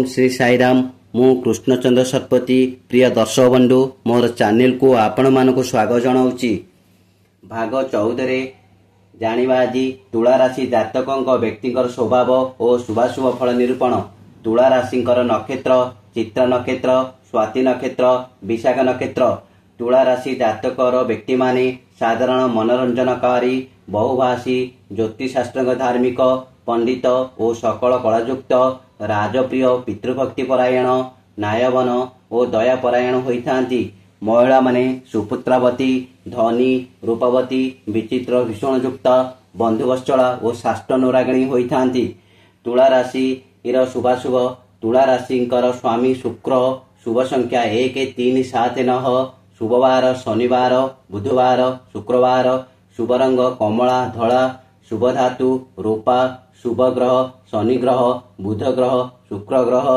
श्री साईराम मु कृष्णचंद्र शतपथी। प्रिय दर्शक बंधु मोर चैनल को आपण मानक स्वागत जनाऊँगी। भाग 14 जानिबा आज तुला राशि जातकों व्यक्तिकर स्वभाव और शुभाशुभ फल निरूपण। तुला राशि नक्षत्र चित्रा नक्षत्र, स्वाति नक्षत्र, विशाख नक्षत्र। तुला राशि जातकर व्यक्ति माने साधारण मनोरंजनकारी, बहुभाषी, ज्योतिषशास्त्र धार्मिक पंडित और सकल कलायुक्त, राजप्रिय, पितृभक्ति परायण, न्यायवन और दयापरायण होइथांती। महिला माने सुपुत्रावती, धनी, रूपवती, विचित्र भीषणयुक्त, बंधुवत्सला और शास्त्रानुरागिणी होइथांती। तुला राशि शुभाशुभ। तुला राशि स्वामी शुक्र, शुभ संख्या 1, 3, 7, 9, शुभवार शनिवार, बुधवार, शुक्रवार, शुभ रंग कमला धला, शुभ धातु रूपा, शुभ ग्रह शनि ग्रह, बुध ग्रह, शुक्र ग्रह,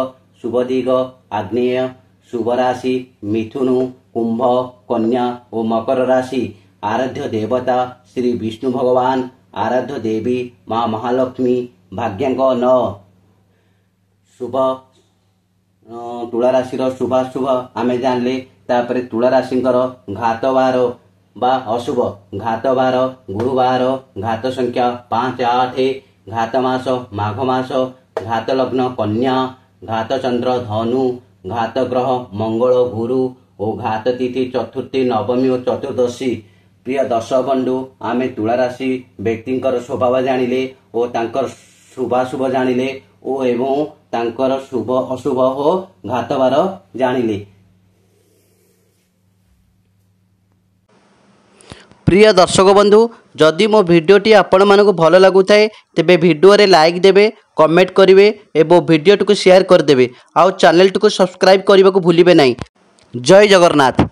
शुभ दिग आग्नेय, शुभ राशि मिथुन, कुंभ, कन्या और मकर राशि। आराध्य देवता श्री विष्णु भगवान, आराध्य देवी माँ महालक्ष्मी। भाग्यांक 9। शुभ तुला राशि शुभाशुभ आमे जानले। तापर तुला राशि घातवार बा अशुभ। घातवार गुरुवार, घात संख्या 5, 8, घात मास माघ मास, घात लग्न कन्या, घात चंद्र धनु, घात ग्रह मंगल गुरु और घात तिथि चतुर्थी, नवमी और चतुर्दशी। प्रिय दर्शक बंधु आमे तुला राशि व्यक्तिंकर स्वभाव जानिले और तांकर शुभाशुभ जानिले और एवं तांकर शुभ अशुभ हो घातवार जानिले। प्रिय दर्शक बंधु जदि मो भिडियोटी आपण मानक भल लगुଥାଏ तेबे भिडियो रे लाइक देबे, कमेंट करिवे एवं भिडियोटी को शेयर कर देबे। आउ चैनल को सब्सक्राइब करने को भूलिबे नहीं। जय जगन्नाथ।